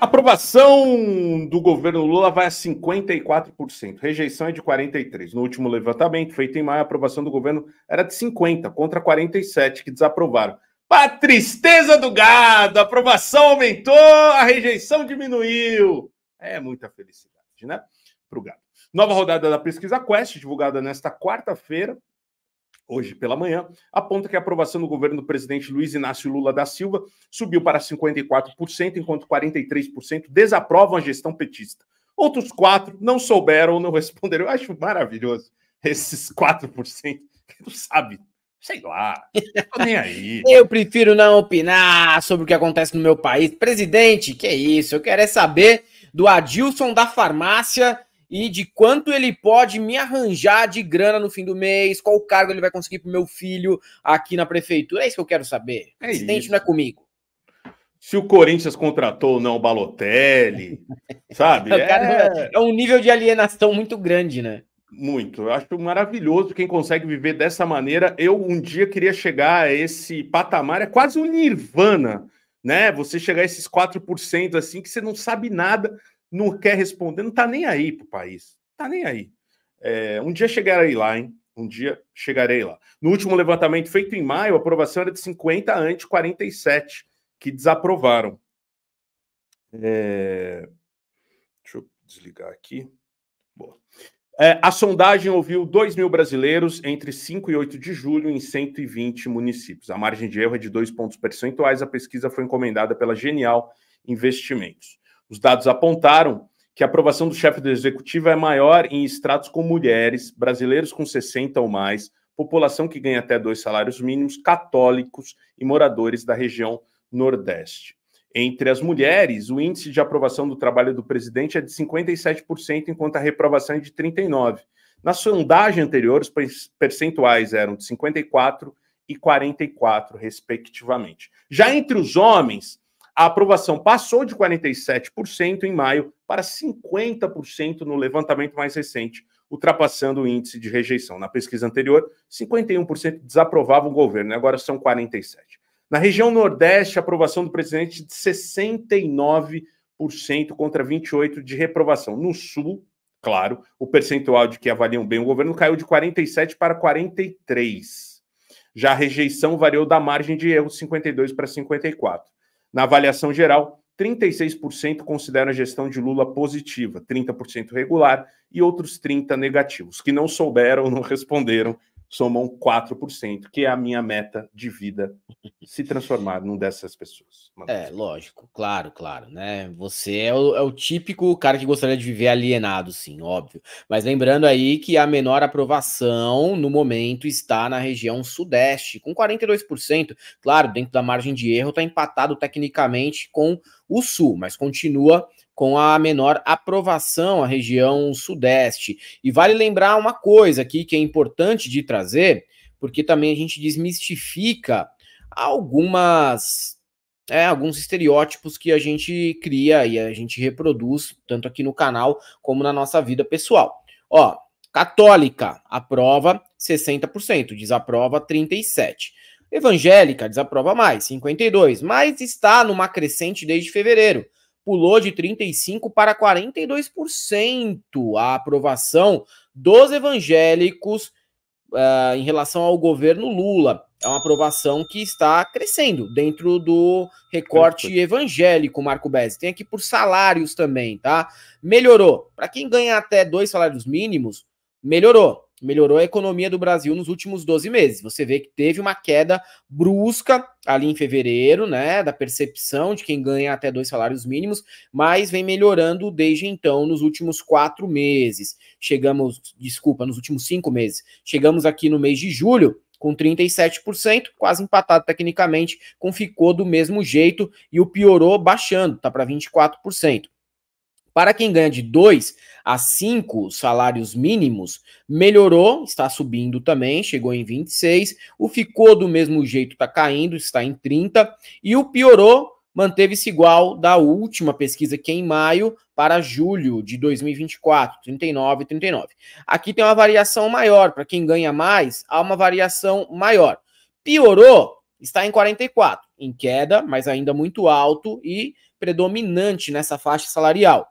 Aprovação do governo Lula vai a 54%, rejeição é de 43%. No último levantamento, feito em maio, a aprovação do governo era de 50%, contra 47% que desaprovaram. Para tristeza do gado, a aprovação aumentou, a rejeição diminuiu. É muita felicidade, né? Para o gado. Nova rodada da pesquisa Quest, divulgada nesta quarta-feira, hoje pela manhã, aponta que a aprovação do governo do presidente Luiz Inácio Lula da Silva subiu para 54%, enquanto 43% desaprovam a gestão petista. Outros 4% não souberam ou não responderam. Eu acho maravilhoso esses 4% que não sabe. Sei lá, não tô nem aí. Eu prefiro não opinar sobre o que acontece no meu país. Presidente, que é isso? Eu quero é saber do Adilson da farmácia e de quanto ele pode me arranjar de grana no fim do mês, qual cargo ele vai conseguir pro meu filho aqui na prefeitura. É isso que eu quero saber. É Presidente isso. não é comigo. Se o Corinthians contratou ou não o Balotelli, sabe? É um nível de alienação muito grande, né? Muito. Eu acho maravilhoso quem consegue viver dessa maneira. Eu um dia queria chegar a esse patamar, é quase um nirvana, né? Você chegar a esses 4% assim, que você não sabe nada, não quer responder, não tá nem aí pro país. Tá nem aí. Um dia chegarei lá, hein? Um dia chegarei lá. No último levantamento feito em maio, a aprovação era de 50 ante 47, que desaprovaram. Deixa eu desligar aqui. Boa. A sondagem ouviu 2 mil brasileiros entre 5 e 8 de julho em 120 municípios. A margem de erro é de 2 pontos percentuais. A pesquisa foi encomendada pela Genial Investimentos. Os dados apontaram que a aprovação do chefe do executivo é maior em estratos com mulheres, brasileiros com 60 ou mais, população que ganha até 2 salários mínimos, católicos e moradores da região Nordeste. Entre as mulheres, o índice de aprovação do trabalho do presidente é de 57%, enquanto a reprovação é de 39%. Na sondagem anterior, os percentuais eram de 54% e 44%, respectivamente. Já entre os homens, a aprovação passou de 47% em maio para 50% no levantamento mais recente, ultrapassando o índice de rejeição. Na pesquisa anterior, 51% desaprovavam o governo, agora são 47%. Na região Nordeste, a aprovação do presidente de 69% contra 28% de reprovação. No Sul, claro, o percentual de que avaliam bem o governo caiu de 47% para 43%. Já a rejeição variou da margem de erro, 52% para 54%. Na avaliação geral, 36% consideram a gestão de Lula positiva, 30% regular e outros 30% negativos. Que não souberam ou não responderam somam 4%, que é a minha meta de vida, se transformar num dessas pessoas. Lógico, claro, né? Você é o típico cara que gostaria de viver alienado, sim, óbvio. Mas lembrando aí que a menor aprovação, no momento, está na região Sudeste, com 42%. Claro, dentro da margem de erro, está empatado tecnicamente com o Sul, mas continua com a menor aprovação, a região Sudeste. E vale lembrar uma coisa aqui que é importante de trazer, porque também a gente desmistifica alguns estereótipos que a gente cria e a gente reproduz, tanto aqui no canal como na nossa vida pessoal. Ó, católica, aprova 60%, desaprova 37%. Evangélica, desaprova mais, 52%, mas está numa crescente desde fevereiro. Pulou de 35% para 42% a aprovação dos evangélicos em relação ao governo Lula. É uma aprovação que está crescendo dentro do recorte evangélico, Marco Bezzi. Tem aqui por salários também, tá? Melhorou. Para quem ganha até 2 salários mínimos, melhorou. Melhorou a economia do Brasil nos últimos 12 meses. Você vê que teve uma queda brusca ali em fevereiro, né, da percepção de quem ganha até 2 salários mínimos, mas vem melhorando desde então nos últimos 4 meses. Nos últimos 5 meses. Chegamos aqui no mês de julho com 37%, quase empatado tecnicamente, com ficou do mesmo jeito e o piorou baixando, tá para 24%. Para quem ganha de 2 a 5 salários mínimos, melhorou, está subindo também, chegou em 26%, o ficou do mesmo jeito está caindo, está em 30%, e o piorou manteve-se igual da última pesquisa que é em maio para julho de 2024, 39 e 39. Aqui tem uma variação maior, para quem ganha mais, há uma variação maior. Piorou, está em 44, em queda, mas ainda muito alto, e predominante nessa faixa salarial.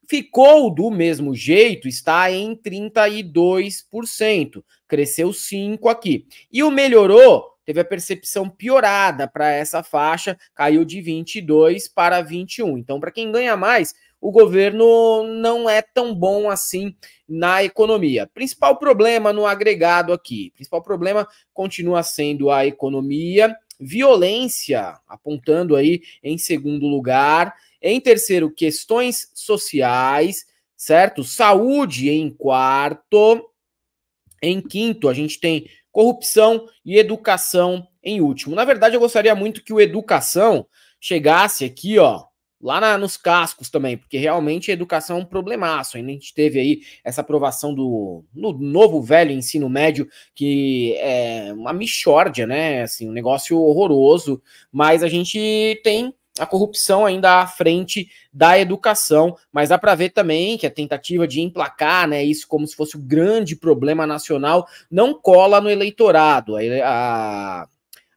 Ficou do mesmo jeito, está em 32%, cresceu 5% aqui. E o melhorou, teve a percepção piorada para essa faixa, caiu de 22 para 21. Então, para quem ganha mais, o governo não é tão bom assim na economia. Principal problema no agregado aqui, principal problema continua sendo a economia, violência, apontando aí em segundo lugar. Em terceiro, questões sociais, certo? Saúde em quarto. Em quinto, a gente tem corrupção e educação em último. Na verdade, eu gostaria muito que o educação chegasse aqui, ó, lá nos cascos também, porque realmente a educação é um problemaço. Ainda a gente teve aí essa aprovação do novo velho ensino médio, que é uma mixórdia, né? Assim, um negócio horroroso, mas a gente tem a corrupção ainda à frente da educação, mas dá para ver também que a tentativa de emplacar, né, isso como se fosse o grande problema nacional, não cola no eleitorado.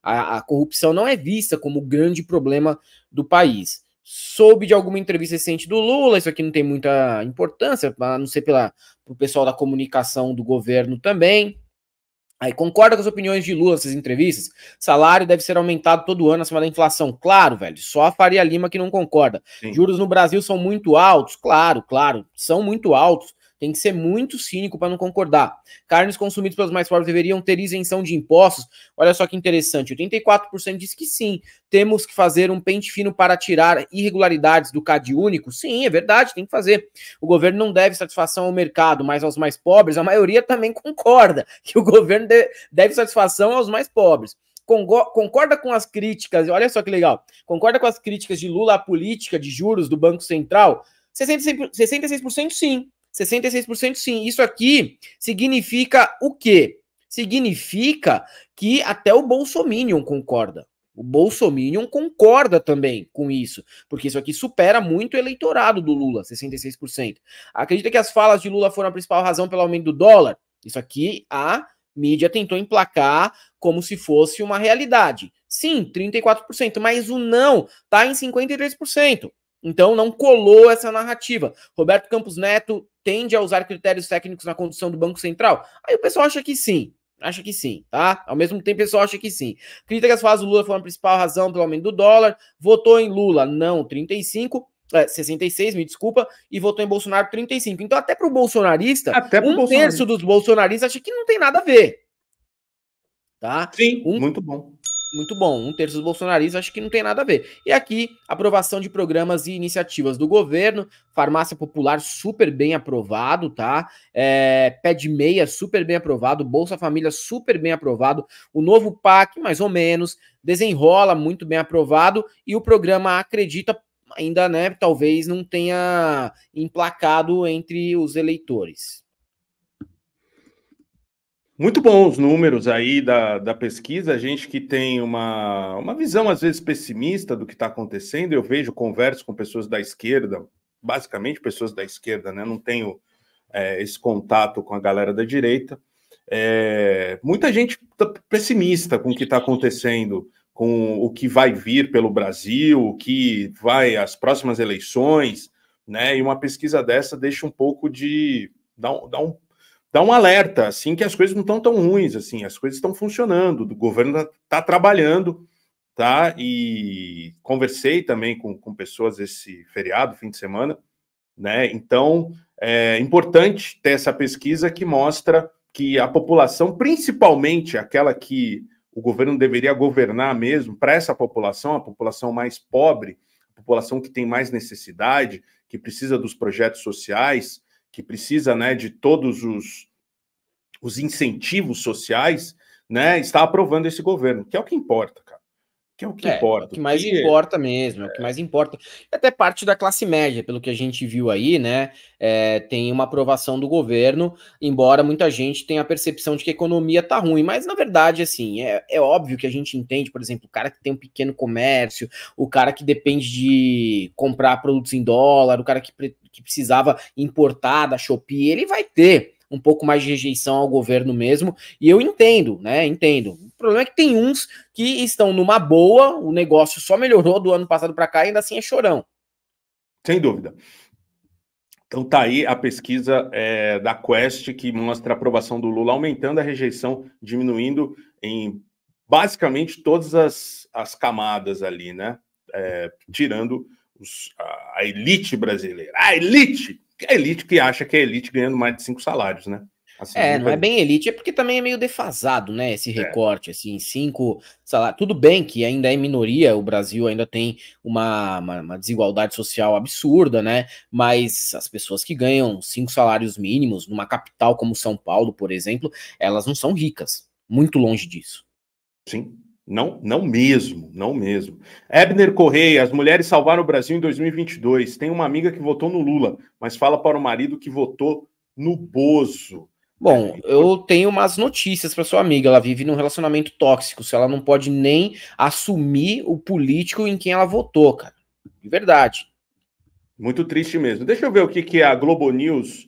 A corrupção não é vista como o grande problema do país. Soube de alguma entrevista recente do Lula, isso aqui não tem muita importância, a não ser pro pessoal da comunicação do governo também. Aí, concorda com as opiniões de Lula nessas entrevistas? Salário deve ser aumentado todo ano acima da inflação. Claro, velho, só a Faria Lima que não concorda. Sim. Juros no Brasil são muito altos? Claro, são muito altos. Tem que ser muito cínico para não concordar. Carnes consumidas pelos mais pobres deveriam ter isenção de impostos. Olha só que interessante, 84% diz que sim. Temos que fazer um pente fino para tirar irregularidades do CAD único? Sim, é verdade, tem que fazer. O governo não deve satisfação ao mercado, mas aos mais pobres. A maioria também concorda que o governo deve satisfação aos mais pobres. Concorda com as críticas, olha só que legal, concorda com as críticas de Lula à política de juros do Banco Central? 66% sim. 66% sim. Isso aqui significa o quê? Significa que até o Bolsominion concorda. O Bolsominion concorda também com isso, porque isso aqui supera muito o eleitorado do Lula, 66%. Acredita que as falas de Lula foram a principal razão pelo aumento do dólar? Isso aqui a mídia tentou emplacar como se fosse uma realidade. Sim, 34%, mas o não está em 53%. Então não colou essa narrativa. Roberto Campos Neto tende a usar critérios técnicos na condução do Banco Central? Aí o pessoal acha que sim, tá? Ao mesmo tempo o pessoal acha que sim. Acredita que as falas do Lula foram a principal razão pelo aumento do dólar? Votou em Lula? Não, 66, me desculpa, e votou em Bolsonaro 35. Então até pro bolsonarista, terço dos bolsonaristas acha que não tem nada a ver. Tá? Sim, muito bom. Muito bom, um terço dos bolsonaristas acho que não tem nada a ver. E aqui, aprovação de programas e iniciativas do governo, farmácia popular super bem aprovado, tá? Pé de meia super bem aprovado, Bolsa Família super bem aprovado, o novo PAC mais ou menos, Desenrola muito bem aprovado e o programa Acredita ainda, né, talvez não tenha emplacado entre os eleitores. Muito bons os números aí da pesquisa, a gente que tem uma visão às vezes pessimista do que está acontecendo, eu converso com pessoas da esquerda, basicamente pessoas da esquerda, né? Não tenho esse contato com a galera da direita, muita gente tá pessimista com o que está acontecendo, com o que vai vir pelo Brasil, o que vai as próximas eleições, né? E uma pesquisa dessa deixa um pouco de dá um alerta, assim, que as coisas não estão tão ruins, assim, as coisas estão funcionando, o governo está trabalhando, tá? E conversei também com pessoas esse feriado, fim de semana, né? Então, é importante ter essa pesquisa que mostra que a população, principalmente aquela que o governo deveria governar mesmo, para essa população, a população mais pobre, a população que tem mais necessidade, que precisa dos projetos sociais, que precisa, né, de todos os incentivos sociais, né, está aprovando esse governo, que é o que importa, cara. Que é o que importa. É o que mais importa mesmo, é o que mais importa. Até parte da classe média, pelo que a gente viu aí, né, tem uma aprovação do governo, embora muita gente tenha a percepção de que a economia tá ruim, mas na verdade, assim, é óbvio que a gente entende, por exemplo, o cara que tem um pequeno comércio, o cara que depende de comprar produtos em dólar, o cara que precisava importar da Shopee, ele vai ter um pouco mais de rejeição ao governo mesmo, e eu entendo, né, entendo. O problema é que tem uns que estão numa boa, o negócio só melhorou do ano passado para cá e ainda assim é chorão. Sem dúvida. Então tá aí a pesquisa da Quest, que mostra a aprovação do Lula aumentando, a rejeição diminuindo em basicamente todas as camadas ali, né? Tirando a elite brasileira. A elite que acha que é elite ganhando mais de 5 salários, né? Assim, Não é bem elite, é porque também é meio defasado, né? Esse recorte, assim, 5 salários. Tudo bem que ainda é minoria, o Brasil ainda tem uma desigualdade social absurda, né? Mas as pessoas que ganham 5 salários mínimos, numa capital como São Paulo, por exemplo, elas não são ricas. Muito longe disso. Sim. Não mesmo, não mesmo. Ebner Correia, as mulheres salvaram o Brasil em 2022. Tem uma amiga que votou no Lula, mas fala para o marido que votou no Bozo. Bom, eu tenho umas notícias para sua amiga. Ela vive num relacionamento tóxico. Se ela não pode nem assumir o político em quem ela votou, cara. De verdade. Muito triste mesmo. Deixa eu ver o que é a Globo News.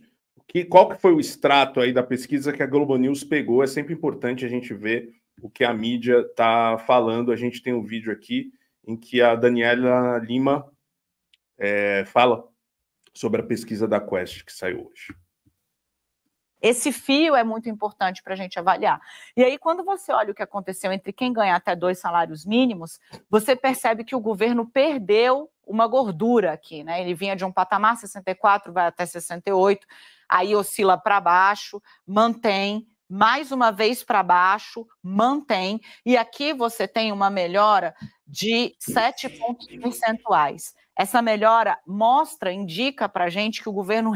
Qual que foi o extrato aí da pesquisa que a Globo News pegou? É sempre importante a gente ver o que a mídia está falando. A gente tem um vídeo aqui em que a Daniela Lima fala sobre a pesquisa da Quest que saiu hoje. Esse fio é muito importante para a gente avaliar. E aí, quando você olha o que aconteceu entre quem ganha até 2 salários mínimos, você percebe que o governo perdeu uma gordura aqui, né? Ele vinha de um patamar 64, vai até 68, aí oscila para baixo, mantém, mais uma vez para baixo, mantém, e aqui você tem uma melhora de 7 pontos percentuais. Essa melhora indica para a gente que o governo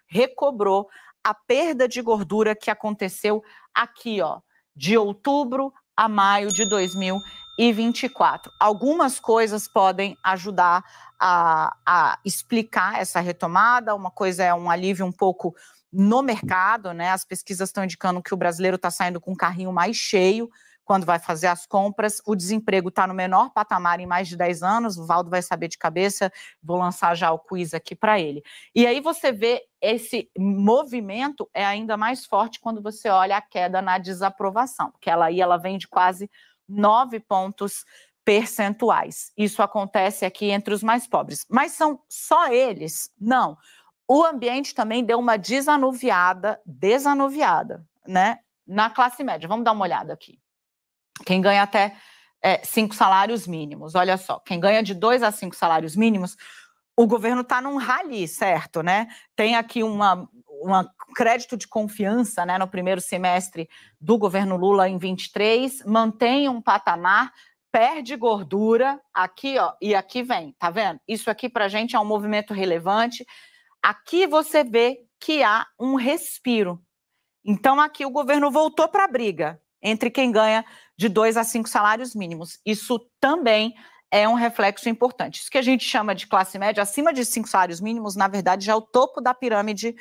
recobrou a perda de gordura que aconteceu aqui, ó, de outubro a maio de 2024. Algumas coisas podem ajudar a explicar essa retomada. Uma coisa é um alívio um pouco no mercado, né? As pesquisas estão indicando que o brasileiro está saindo com o carrinho mais cheio quando vai fazer as compras. O desemprego está no menor patamar em mais de 10 anos, o Valdo vai saber de cabeça, vou lançar já o quiz aqui para ele. E aí você vê esse movimento é ainda mais forte quando você olha a queda na desaprovação, porque ela vem de quase 9 pontos percentuais. Isso acontece aqui entre os mais pobres. Mas são só eles? Não. O ambiente também deu uma desanuviada, né, na classe média. Vamos dar uma olhada aqui. Quem ganha até 5 salários mínimos, olha só, quem ganha de 2 a 5 salários mínimos, o governo está num rally, certo, né? Tem aqui um crédito de confiança, né, no primeiro semestre do governo Lula em 23, mantém um patamar, perde gordura, aqui, ó, e aqui vem, tá vendo? Isso aqui pra gente é um movimento relevante. Aqui você vê que há um respiro. Então aqui o governo voltou para a briga entre quem ganha de 2 a 5 salários mínimos. Isso também é um reflexo importante. Isso que a gente chama de classe média, acima de 5 salários mínimos, na verdade, já é o topo da pirâmide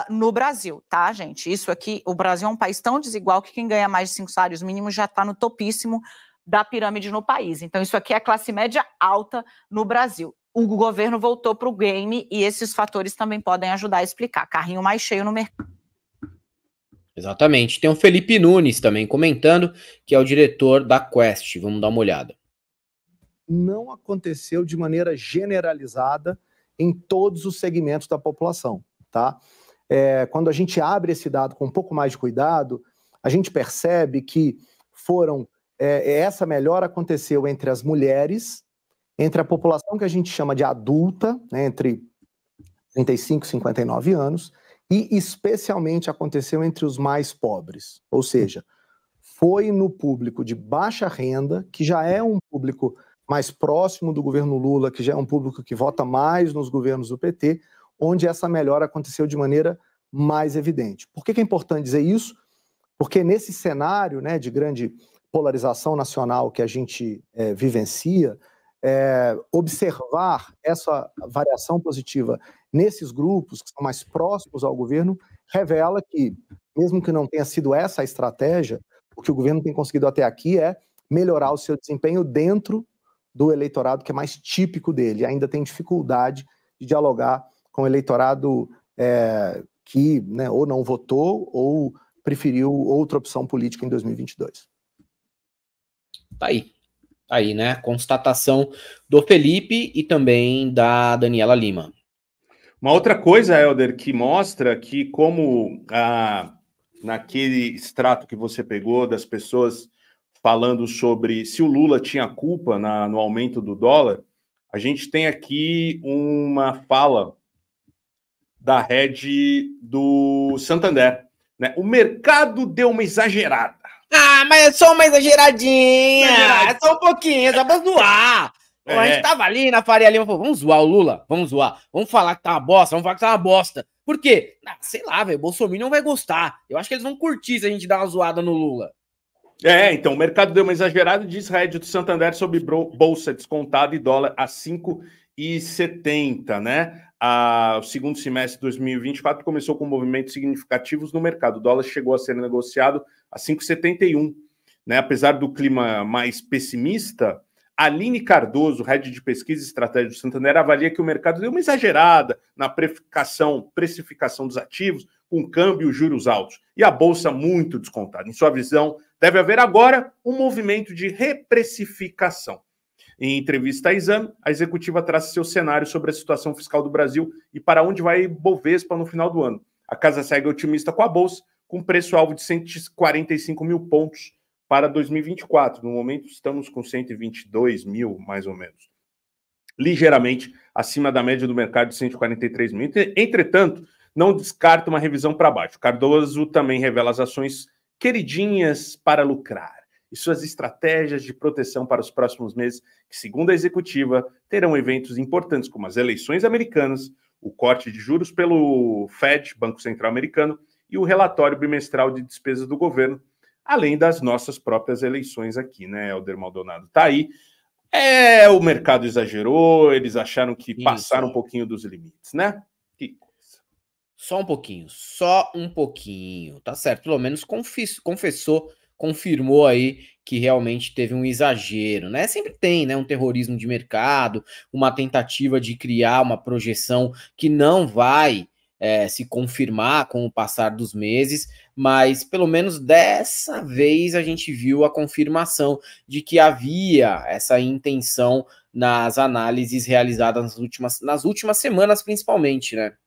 no Brasil, tá, gente? Isso aqui, o Brasil é um país tão desigual que quem ganha mais de 5 salários mínimos já está no topíssimo da pirâmide no país. Então, isso aqui é a classe média alta no Brasil. O governo voltou para o game e esses fatores também podem ajudar a explicar. Carrinho mais cheio no mercado. Exatamente. Tem o Felipe Nunes também comentando, que é o diretor da Quest. Vamos dar uma olhada. Não aconteceu de maneira generalizada em todos os segmentos da população, tá? Quando a gente abre esse dado com um pouco mais de cuidado, a gente percebe que essa melhora aconteceu entre as mulheres, entre a população que a gente chama de adulta, né, entre 35 e 59 anos, e especialmente aconteceu entre os mais pobres, ou seja, foi no público de baixa renda, que já é um público mais próximo do governo Lula, que já é um público que vota mais nos governos do PT, onde essa melhora aconteceu de maneira mais evidente. Por que é importante dizer isso? Porque nesse cenário, né, de grande polarização nacional que a gente vivencia, observar essa variação positiva nesses grupos que são mais próximos ao governo revela que, mesmo que não tenha sido essa a estratégia, o que o governo tem conseguido até aqui é melhorar o seu desempenho dentro do eleitorado que é mais típico dele. Ainda tem dificuldade de dialogar com o eleitorado que, né, ou não votou ou preferiu outra opção política em 2022. Tá aí. Aí, né? Constatação do Felipe e também da Daniela Lima. Uma outra coisa, Helder, que mostra que como naquele extrato que você pegou das pessoas falando sobre se o Lula tinha culpa no aumento do dólar, a gente tem aqui uma fala da head do Santander, né? O mercado deu uma exagerada. Ah, mas é só uma exageradinha. É só um pouquinho, só pra zoar. A gente tava ali na Faria Lima, falou, vamos zoar o Lula, vamos zoar. Vamos falar que tá uma bosta, vamos falar que tá uma bosta. Por quê? Ah, sei lá, velho, Bolsonaro não vai gostar. Eu acho que eles vão curtir se a gente dar uma zoada no Lula. Então, o mercado deu uma exagerada, diz head do Santander sobre bolsa descontada e dólar a 5,70, né? O segundo semestre de 2024 começou com movimentos significativos no mercado. O dólar chegou a ser negociado a 5,71, né? Apesar do clima mais pessimista, Aline Cardoso, head de pesquisa e estratégia do Santander, avalia que o mercado deu uma exagerada na precificação dos ativos, com câmbio e juros altos, e a bolsa muito descontada. Em sua visão, deve haver agora um movimento de reprecificação. Em entrevista à Exame, a executiva traz seu cenário sobre a situação fiscal do Brasil e para onde vai Bovespa no final do ano. A casa segue otimista com a bolsa, com preço-alvo de 145 mil pontos para 2024. No momento, estamos com 122 mil, mais ou menos. Ligeiramente acima da média do mercado de 143 mil. Entretanto, não descarta uma revisão para baixo. Cardoso também revela as ações queridinhas para lucrar e suas estratégias de proteção para os próximos meses, que, segundo a executiva, terão eventos importantes como as eleições americanas, o corte de juros pelo Fed, Banco Central Americano, e o relatório bimestral de despesas do governo, além das nossas próprias eleições aqui, né, Helder Maldonado? Tá aí. O mercado exagerou, eles acharam que passaram um pouquinho dos limites, né? Que coisa. Só um pouquinho, tá certo? Pelo menos confirmou aí que realmente teve um exagero, né? Sempre tem, né? Um terrorismo de mercado, uma tentativa de criar uma projeção que não vai se confirmar com o passar dos meses, mas pelo menos dessa vez a gente viu a confirmação de que havia essa intenção nas análises realizadas nas últimas semanas, principalmente, né?